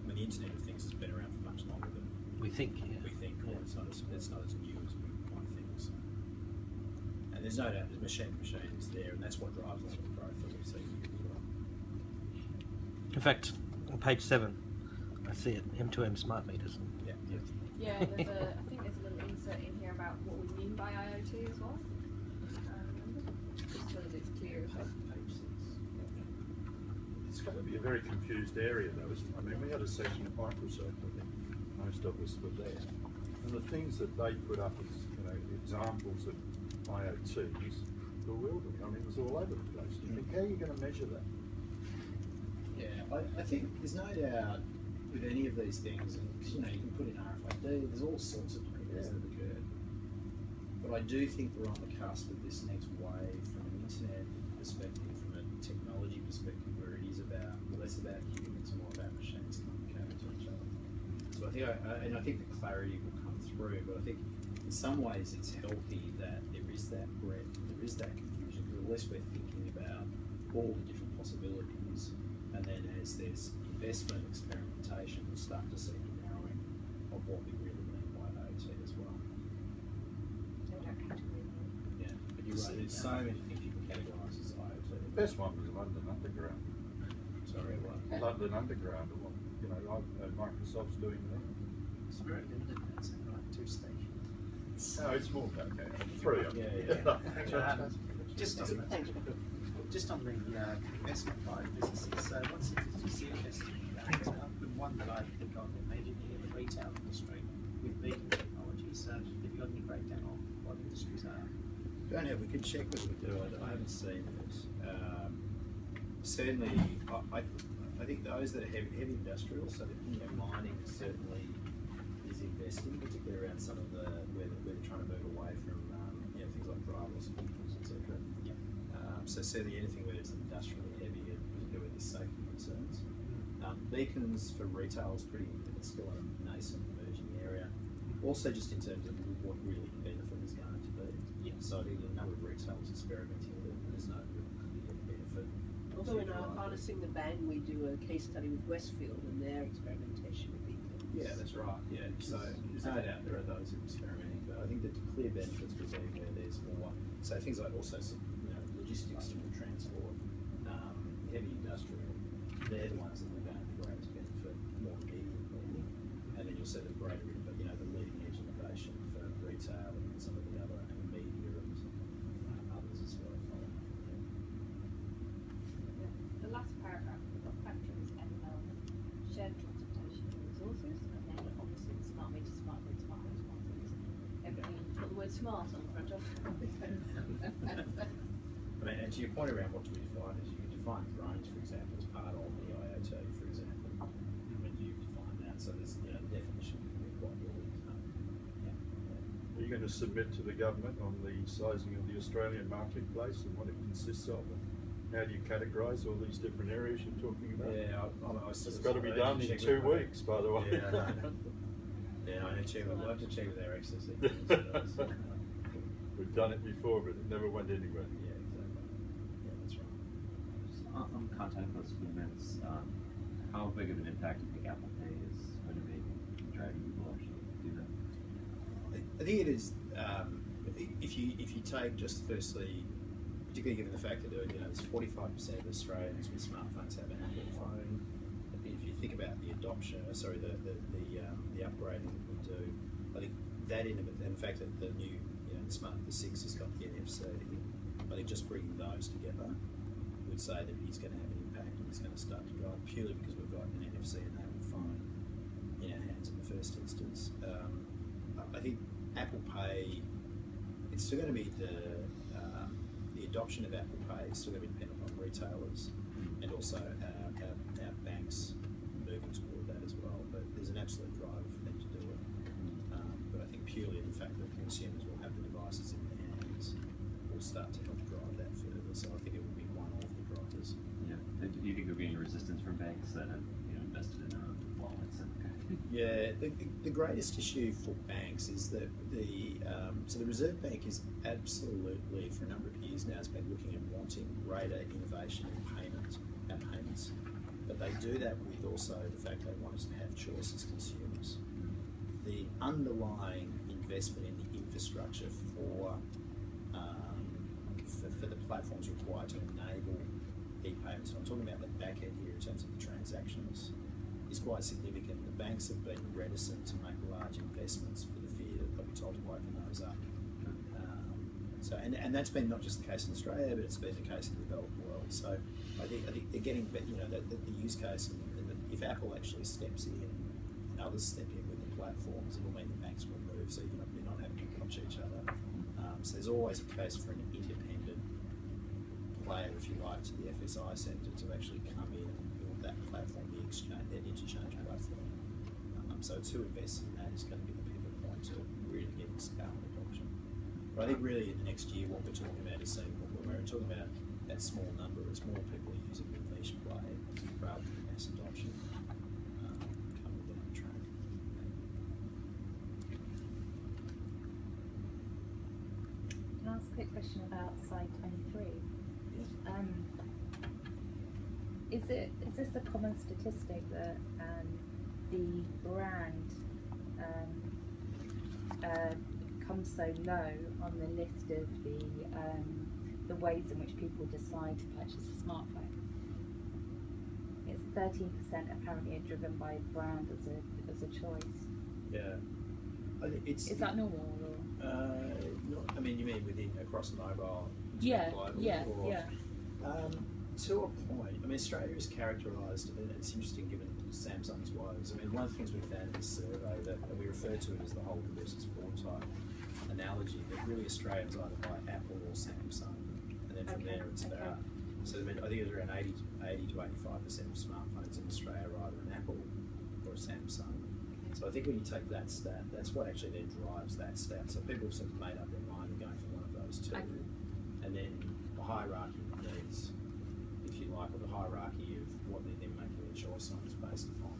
The Internet of Things has been around for much longer than we think. Or it's not as new as we might think. So. And there's no doubt that machine-to-machine is there, and that's what drives a lot of the growth that we've seen here as well. In fact, on page 7, I see it, M2M smart meters. Yeah, I think there's a little insert in here about what we mean by IoT as well. Just so that it's clear. Page 6. It's going to be a very confused area though, isn't it? I mean, we had a session at Microsoft, I think most of us were there. And the things that they put up as examples of IoT is bewildering. I mean, it was all over the place. You think, how are you going to measure that? Yeah, I think there's no doubt with any of these things, and you can put in RFID, there's all sorts of things that have occurred. But I do think we're on the cusp of this next wave from an internet perspective, from a technology perspective, where it is about less about humans, more about machines communicating to each other. So I think the clarity will come through, but I think in some ways it's healthy that there is that breadth, there is that confusion, because unless we're thinking about all the different possibilities, and then as there's investment, experimentation, we'll start to see the narrowing of what we really mean by IoT as well. Yeah, but you're right, there's so many things you can categorise as IoT. The best one was London Underground. Sorry, what? London Underground, you know, Microsoft's doing that. It's very limited. It's like 2 stations. No, it's more, okay, 3 of them. Yeah. Just on the investment by businesses. So what's the see investing the one that I think of immediately in the retail industry with beacon technology. So have you got any breakdown on what industries are? Don't have. We could check what we do. I haven't seen it. Certainly, I think those that are heavy industrial, so mining certainly is investing, particularly around some of the where they're trying to move away from things like driverless vehicles, etc. So certainly anything where it's industrially heavy, particularly with the safety concerns. Beacons for retail is it's still a nascent emerging area. Also, just in terms of what really the benefit is going to be. Yeah. So I think a number of retailers experimenting with it, and there's no real clear benefit. Although in our Harnessing the Bang, we do a case study with Westfield and their experimentation with beacons. Yeah, that's right. Yeah. So there's no doubt there are those who are experimenting, but I think the clear benefits will be where there's more. So things like also logistics and transport, heavy industrial, they're the ones that we're going to be great to benefit more immediately. And then you'll see the greater, the leading edge innovation for retail and some of the other media and others as well. The last paragraph, we've got factories and shared transportation and resources, and then obviously the smart meter, smart grid, smart home, smart cities. Everything, the word smart on the front of And to your point around what do we define as, you can define drones, for example, as part of the IoT, for example. When you define that, so there's the definition can be quite broad. Are you going to submit to the government on the sizing of the Australian marketplace and what it consists of? And how do you categorise all these different areas you're talking about? Yeah, it's got to be done in 2 weeks, by the way. Yeah, I know, Chairman. We'll have to check with our access. We've done it before, but it never went anywhere. Yeah, exactly. Yeah, that's right. On contactless payments, how big of an impact do you think Apple Pay is going to make in driving people actually do that? I think it is. If you take just firstly, particularly given the fact that there's 45% of Australians with smartphones have an Apple phone. If you think about the adoption, the upgrading that we do, I think that and the fact that the new the 6 has got the NFC, I think just bringing those together would say that it's going to have an impact and it's going to start to drive purely because we've got an NFC enabled phone in our hands in the first instance. I think Apple Pay, it's still going to be the adoption of Apple Pay is still going to be dependent on retailers and also our banks moving toward that as well. But there's an absolute drive for them to do it. But I think purely the fact that consumers will have the devices in their hands will start to help drive that further. So I think it will be one of the drivers. Yeah. Do you think there'll be any resistance from banks that have invested in their own wallets and kind of thing? Yeah, the greatest issue for banks is that the Reserve Bank is absolutely, for a number of years now, has been looking at wanting greater innovation in payments. But they do that with also the fact they want us to have choice as consumers. The underlying investment in the infrastructure for the platforms required to enable e-payments, and I'm talking about the back end here in terms of the transactions, is quite significant. The banks have been reticent to make large investments for the fear that they'll be told to open those up. And that's been not just the case in Australia, but it's been the case in the developed world. So I think they're getting, the use case, and if Apple actually steps in and others step in with the platforms, it will mean the banks will move, so you're not having to punch each other. So there's always a case for an independent player, if you like, to the FSI sector to actually come in and build that platform, that interchange platform. So it's who invests in that is going to be the pivot point to really getting scale adoption. But I think really in the next year what we're talking about is seeing, when we're talking about that small number as more people are using the niche play rather than mass adoption coming down the track. Can I ask a quick question about slide 23? Yeah. Is this a common statistic that the brand comes so low on the list of the ways in which people decide to purchase a smartphone? It's 13% apparently are driven by brand as a choice. Yeah. I think it's. Is that normal? Or? Not, I mean, you mean within across mobile? Yeah, global, yeah, or, yeah. To a point. I mean, Australia is characterised, and it's interesting given Samsung's woes. I mean, one of the things we found in this survey that and we refer to it as the whole versus form type analogy, that really Australians either buy Apple or Samsung, and then from there it's about. So I mean, I think it's around 80 to 85% of smartphones in Australia are either an Apple or a Samsung. So I think when you take that stat, that's what actually then drives that stat. So people have sort of made up their mind and going for one of those two. And then the hierarchy of needs, if you like, or the hierarchy of what they're then making their choice on is based upon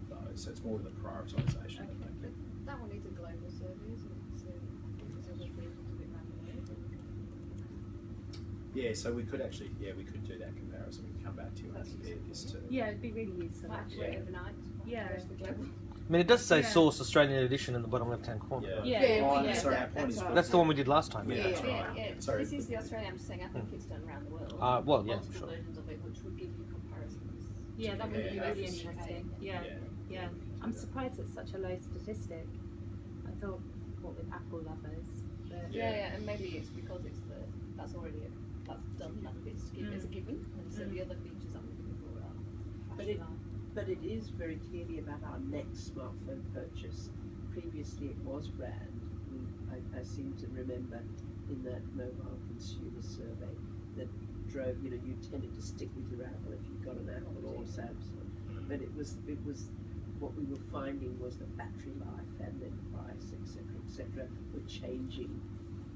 those. So it's more of the prioritisation that they get. That one needs a global survey, isn't it? So because other things a bit random. Yeah, so we could actually, we could do that comparison. We can come back to you and compare this to. Yeah, it'd be really useful. Might have to wait overnight. Yeah. Go to the global. I mean, it does say source Australian edition in the bottom left-hand corner. Yeah. Sorry, our point is. That's the one we did last time. Yeah, that's right. Yeah. Sorry. This is the Australian. I'm just saying. I think it's done around the world. Well, yeah, multiple sure. versions of it, which would give you comparisons. Yeah, that would be Yeah. really interesting. Yeah. I'm surprised it's such a low statistic. I thought, what with Apple lovers? But Yeah, and maybe it's because it's that's already that's done. That bit's given as a given, and so the other features I'm looking for are. But it is very clearly about our next smartphone purchase. Previously it was brand. I seem to remember in that mobile consumer survey that drove, you tended to stick with your Apple if you got an Apple or Samsung. But it was what we were finding was that battery life and then price, etc., were changing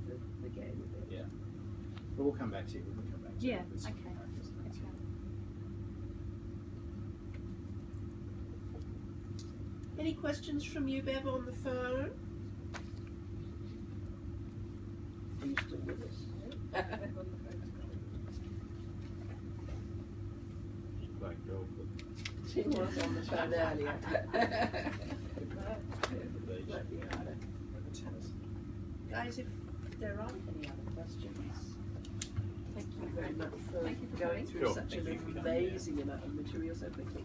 the game a bit. Yeah. But we'll come back to you. We can come back to you. Yeah, with some okay. comparisons. Any questions from you, Bev, on the phone? Are you still with us? She's playing golf, but She was on the phone earlier. Might be harder. Tennis. Guys, if there aren't any other questions, thank you very much for Thank you for going coming. through Sure. such Thank an you for coming, amazing amount of material so quickly.